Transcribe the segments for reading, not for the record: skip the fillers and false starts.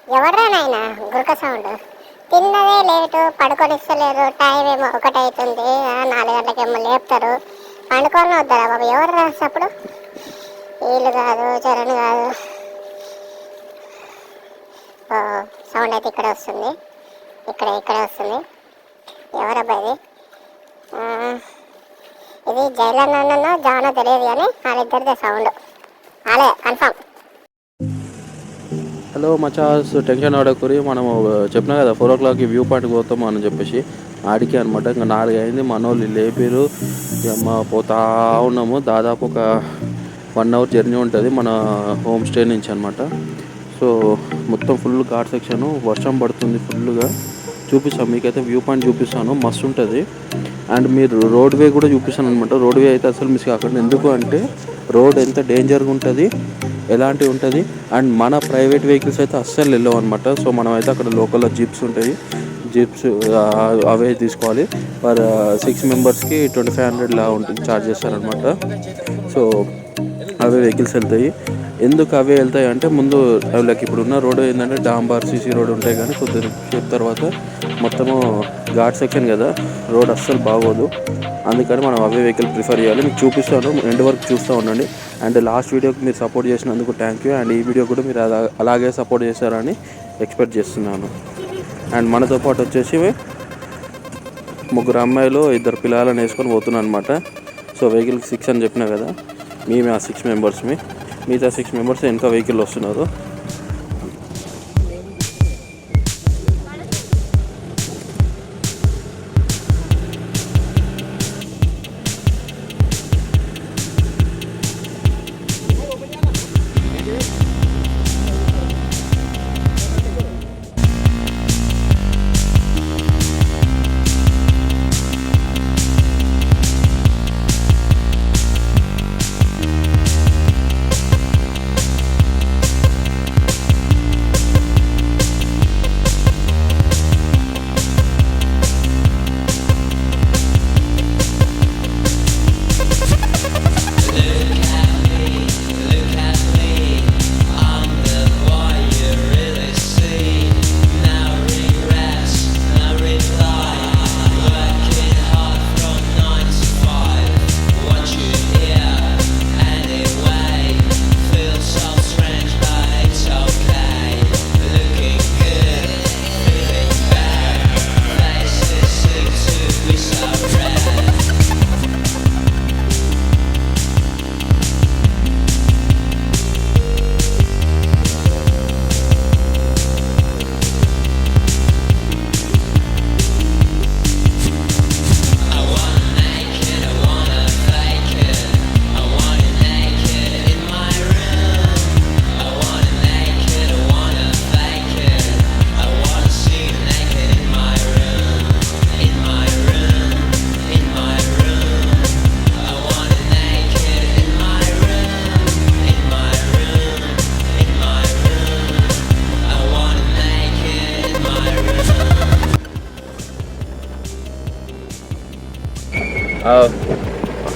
ఎవర్రా నాయన గురక sound? తిన్నదే late, పడుకొనిస్తలేరు. Time ఏమో 1 అవుతుంది. 4 గంటలకేమో లేపుతారు. పండుకొని వద్దారా బాబు? ఎవరు రాసప్పుడు? వీళ్ళు కాదు, చరణ్ కాదు. సౌండ్ అయితే ఇక్కడే వస్తుంది. ఇక్కడే వస్తుంది. ఎవరబ్బా ఇది? ఇది జైలన్నో జానో తెలియదు కానీ వాళ్ళిద్దరిదే సౌండ్. అలే కన్ఫామ్. హలో మచాస్, టెన్షన్ ఆడకూరి. మనము చెప్పినా కదా 4 o'clockకి వ్యూ పాయింట్కి పోతాము అని చెప్పేసి ఆడికి అనమాట. ఇంకా 4 అయింది. మన వాళ్ళు లేపారు. పోతా ఉన్నాము. దాదాపు ఒక 1 hour జర్నీ ఉంటుంది మన హోమ్ స్టే నుంచి అనమాట. సో మొత్తం ఫుల్ ఘాట్ సెక్షను, వర్షం పడుతుంది ఫుల్గా. చూపిస్తాను మీకైతే వ్యూ పాయింట్ చూపిస్తాను, మస్తు ఉంటుంది. అండ్ మీరు రోడ్ వే కూడా చూపిస్తాను అనమాట. రోడ్ వే అయితే అసలు మిస్ కాకండి. ఎందుకు అంటే రోడ్ ఎంత డేంజర్గా ఉంటుంది, ఎలాంటివి ఉంటుంది. అండ్ మన ప్రైవేట్ వెహికల్స్ అయితే అస్సలు వెళ్ళవు అనమాట. సో మనం అయితే అక్కడ లోకల్లో జీప్స్ ఉంటాయి. జీప్స్ అవే తీసుకోవాలి. పర్ 6 మెంబర్స్కి 2500 లా ఉంటుంది, ఛార్జ్ చేస్తారనమాట. సో అవే వెహికల్స్ వెళ్తాయి. ఎందుకు అవే వెళ్తాయి అంటే ముందు లైక్ ఇప్పుడున్న రోడ్ ఏంటంటే డాంబార్ సీసీ రోడ్ ఉంటాయి, కానీ కొద్దిసేపు తర్వాత మొత్తము ఘాట్ సెక్షన్ కదా, రోడ్ అస్సలు బాగోదు. అందుకని మనం అవే వెహికల్ ప్రిఫర్ చేయాలి. మీకు చూపిస్తాను, ఎండ్ వరకు చూస్తూ ఉండండి. అండ్ లాస్ట్ వీడియోకి మీరు సపోర్ట్ చేసినందుకు థ్యాంక్ యూ. అండ్ ఈ వీడియో కూడా మీరు అలాగే సపోర్ట్ చేస్తారని ఎక్స్పెక్ట్ చేస్తున్నాను. అండ్ మనతో పాటు వచ్చేసి 3 అమ్మాయిలు 2 పిల్లలను వేసుకొని పోతున్నాను అనమాట. సో వెహికల్కి 6 అని చెప్పినా కదా, మేమే ఆ 6 మెంబర్స్మి. మిగతా 6 మెంబర్స్ వెనక వెహికల్ వస్తున్నారు.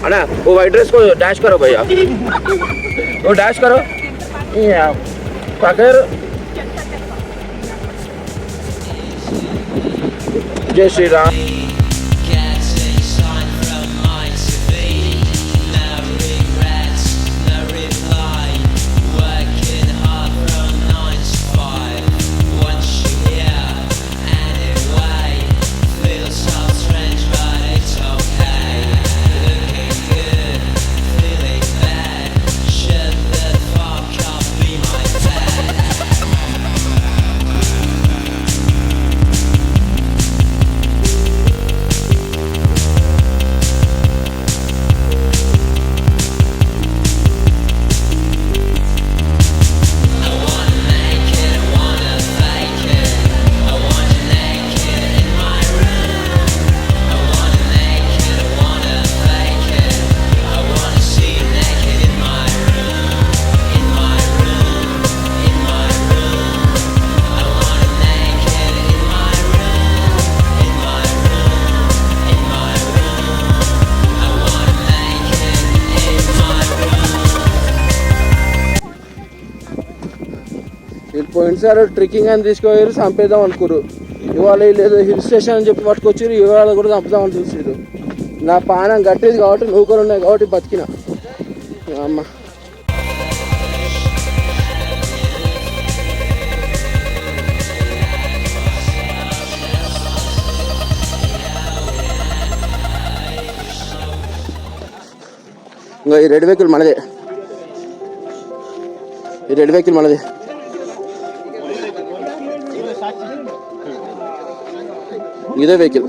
अना वो वाइट ड्रेस को डैश करो भैया, वो डैश करो। जय श्री राम। వీళ్ళు పోయినసారి ట్రెక్కింగ్ అని తీసుకుపోయారు, చంపేద్దాం అనుకోరు. ఇవాళ లేదు హిల్ స్టేషన్ అని చెప్పి పట్టుకొచ్చారు, ఇవాళ కూడా చంపుదామని చూసారు. నా పానం గట్టేది కాబట్టి నూకలు ఉన్నాయి కాబట్టి బతికిన. అమ్మ ఇంకా ఈ రెడ్ వెహికల్ మనదే, ఈ రెడ్ వెహికల్ మనదే. ఇదే vehicle.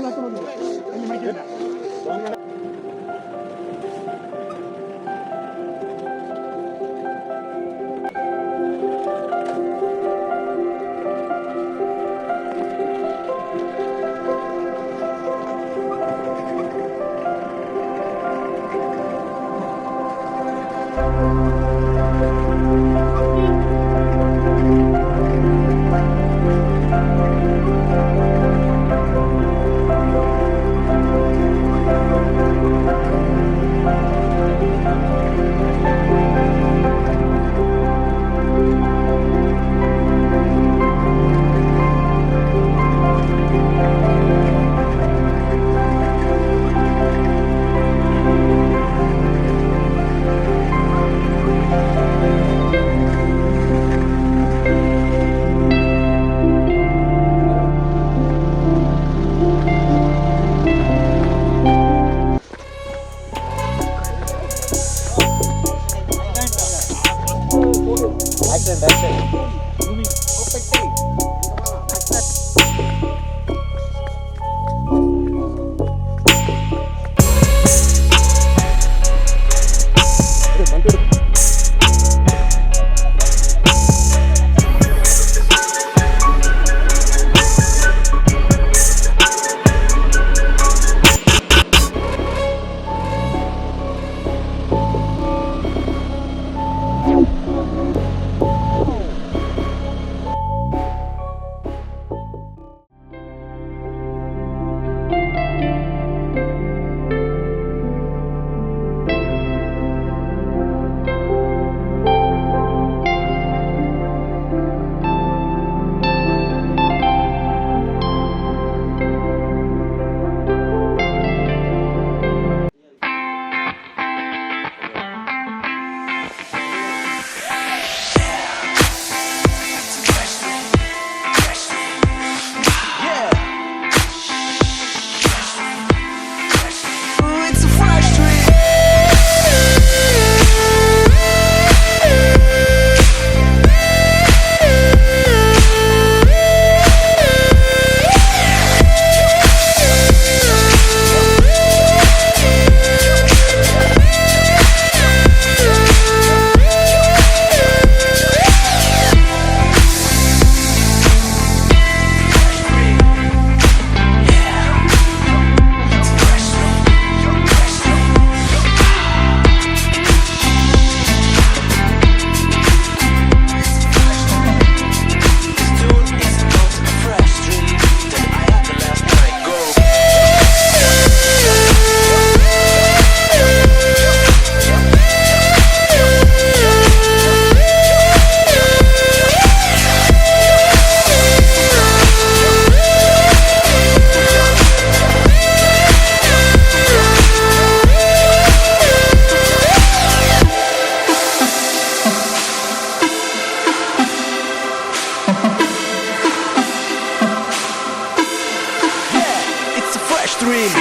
dream.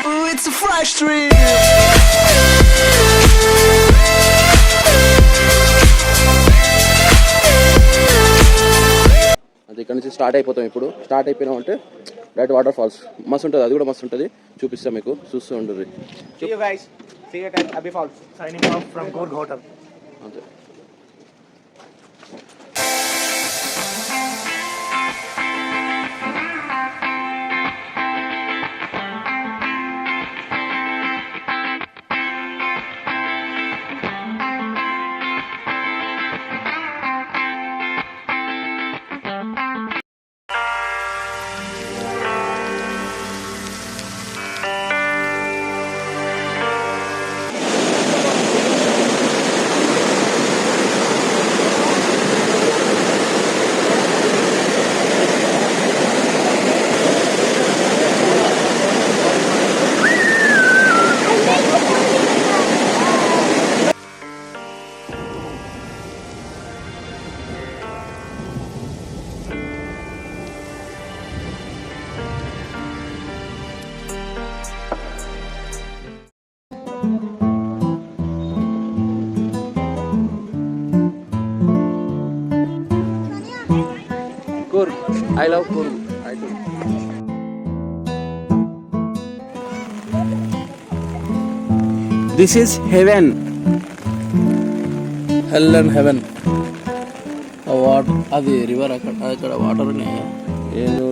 Ooh, it's a fresh dream. అది ఇక్కడ నుంచి స్టార్ట్ అయిపోతాం. ఇప్పుడు స్టార్ట్ అయిపోయినాం అంటే డైరెక్ట్ వాటర్ ఫాల్స్ మస్తు ఉంటుంది, అది కూడా మస్తు ఉంటుంది, చూపిస్తాం మీకు, చూస్తూ ఉంటుంది. See you guys. See you at Abbey Falls. Signing off from Gorg Hotel. అంతే. Coorg, I love Coorg. This is heaven. Hell and heaven. Water, అది రివర్, అక్కడ వాటర్ ఉన్నాయి. ఏదో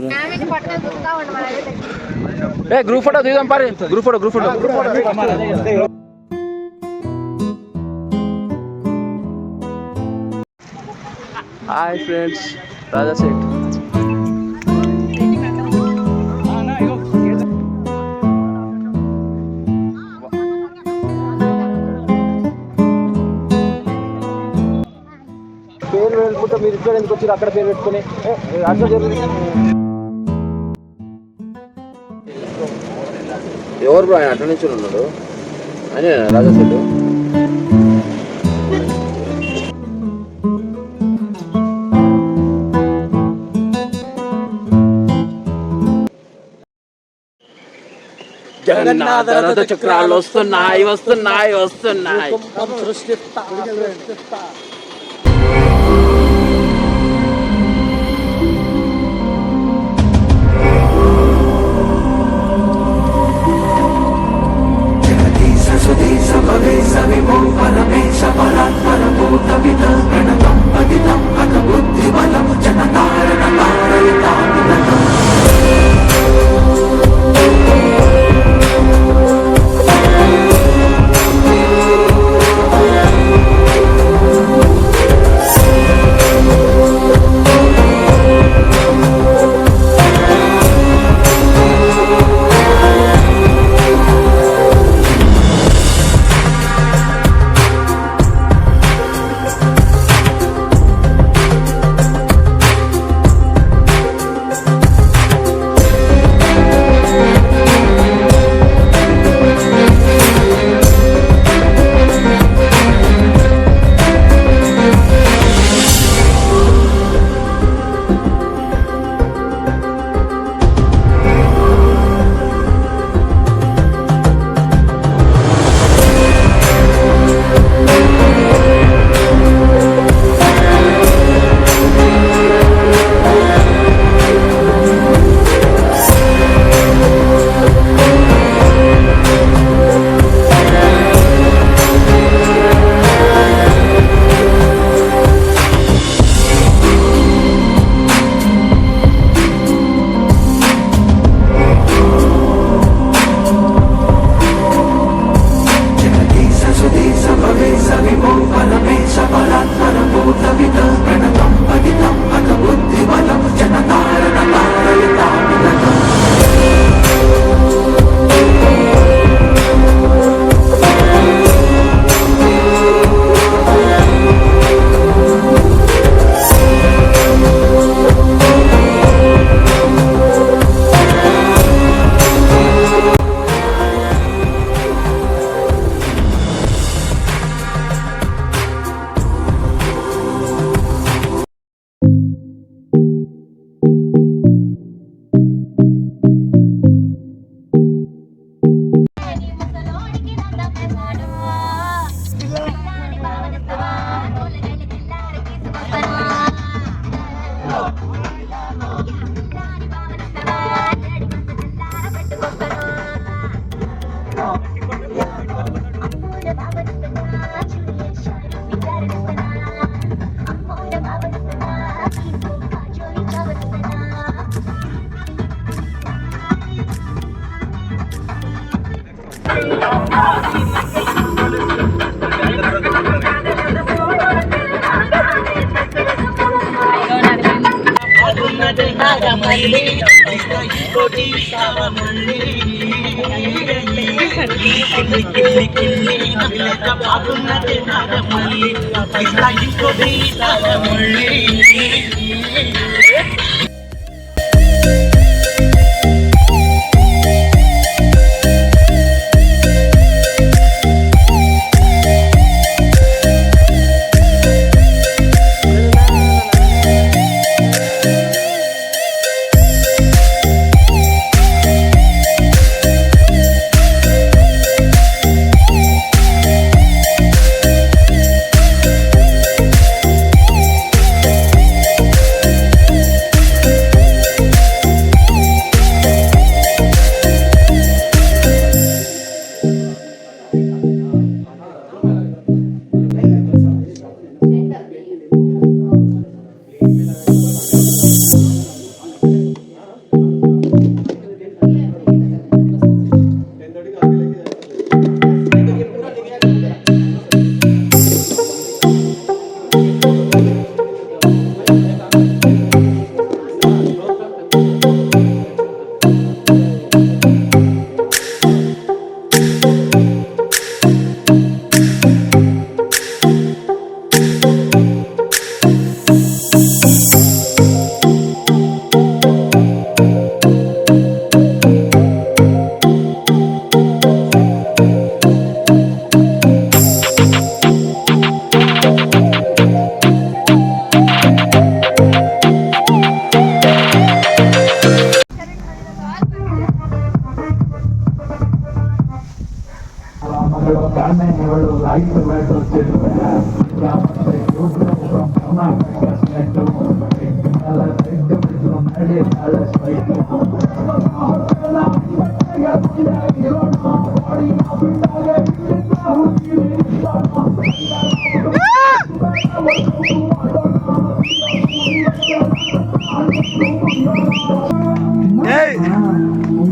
గ్రూప్ ఫోటో దిగుదాం పారి. Group photo. హాయ్ ఫ్రెండ్స్, రాజా సేట్. పేరు వెళ్ళిపోతే మీరు ఇక్కడ ఎందుకు వచ్చి అక్కడ పేరు పెట్టుకుని అక్కడ ఎవరు బ్రో ఆయన అట్లా నుంచి ఉన్నాడు? అని రాజా సెట్. జగన్నాథ రథ చక్రాలు వస్తున్నాయి.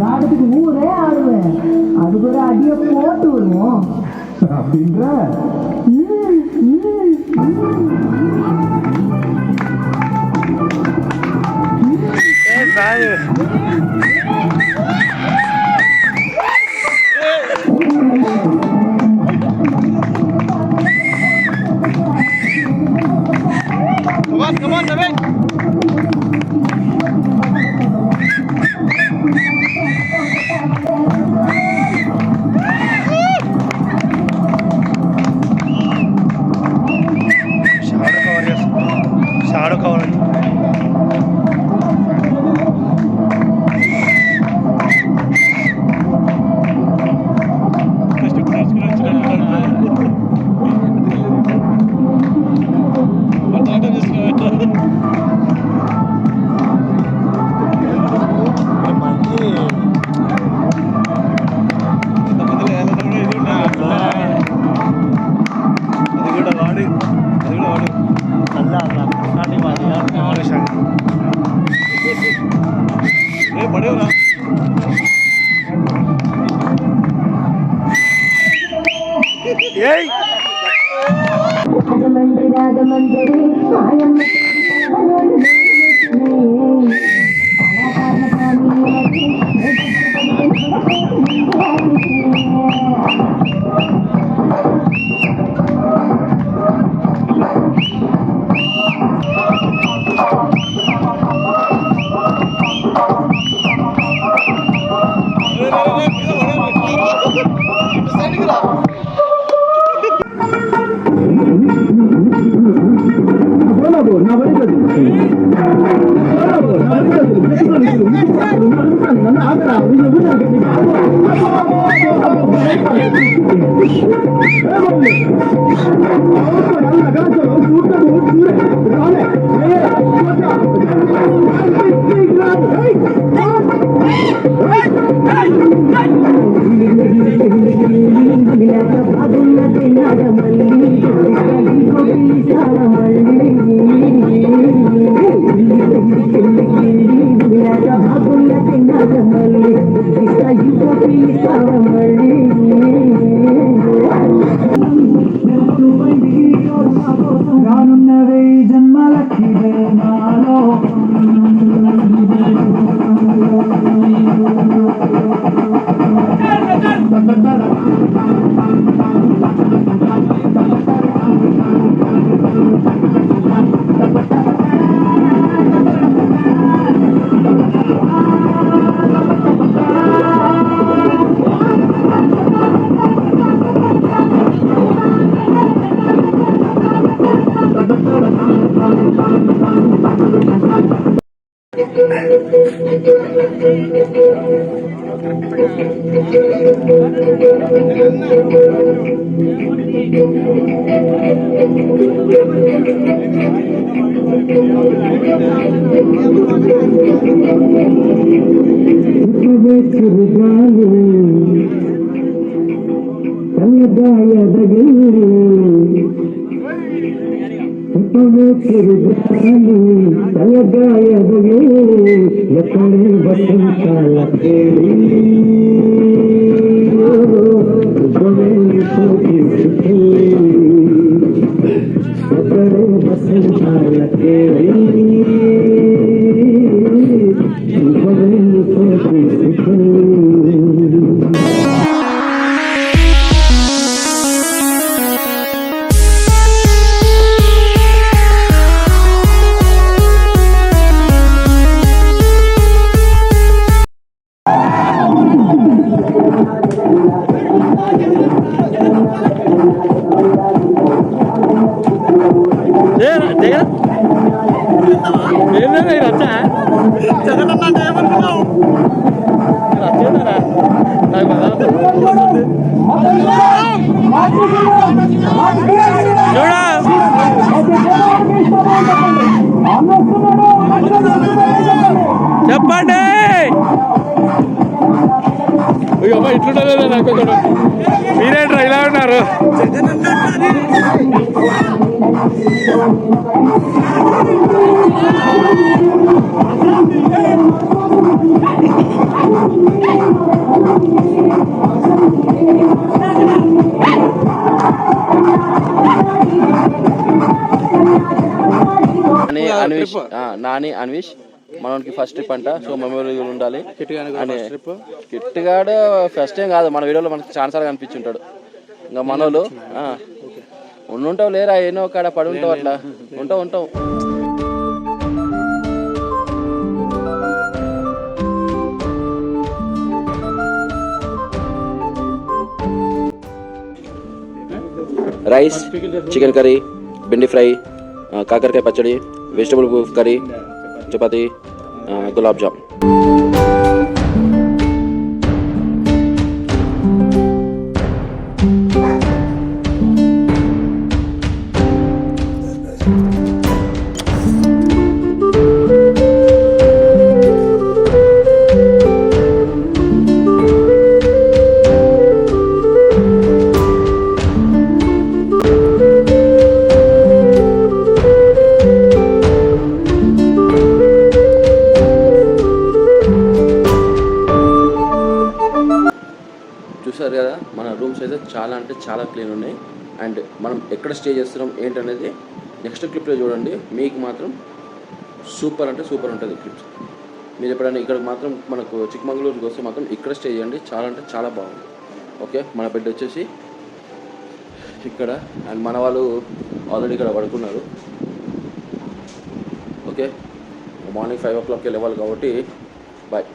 நாடத்துக்கு ஊரே ஆடுவேன். அது கூட அடிய போட்டு வருவோம் அப்படின்ற. Come on, David. Shadow cover. రానున్నవే జన్మలకి నాలో జగన్ మీరేంట్రా ఇలా ఉన్నారు? నాని అన్విష్ మనకి ఫస్ట్ ట్రిప్ అంట. సో మెమొరబుల్ ఉండాలి. కిట్గాడు ఫస్ట్ టైం కాదు, మన వీడియోలో మనకి చాలా సార్లు కనిపించుంటాడు. ఇంకా మనోళ్ళు ఉండుంటావు లేరా, ఏనో కాడ పడి ఉంటావు, అట్లా ఉంటావు. రైస్, చికెన్ కర్రీ, బెండి ఫ్రై, కాకరకాయ పచ్చడి, వెజిటబుల్ కర్రీ, చపాతి, గులాబ్ జామ్. చూసారు కదా, మన రూమ్స్ అయితే చాలా అంటే చాలా క్లీన్ ఉన్నాయి. అండ్ మనం ఎక్కడ స్టే చేస్తున్నాం ఏంటనేది నెక్స్ట్ క్లిప్లో చూడండి. మీకు మాత్రం సూపర్ అంటే సూపర్ ఉంటుంది క్లిప్స్. మీరు ఎప్పుడైనా ఇక్కడ మాత్రం మనకు చిక్కమంగళూరుకి వస్తే మాత్రం ఇక్కడ స్టే చేయండి, చాలా అంటే చాలా బాగుంది. ఓకే, మన బెడ్ వచ్చేసి ఇక్కడ. అండ్ మన వాళ్ళు ఆల్రెడీ ఇక్కడ పడుకున్నారు. ఓకే, మార్నింగ్ 5 o'clockకి లేవాలి కాబట్టి బాయ్.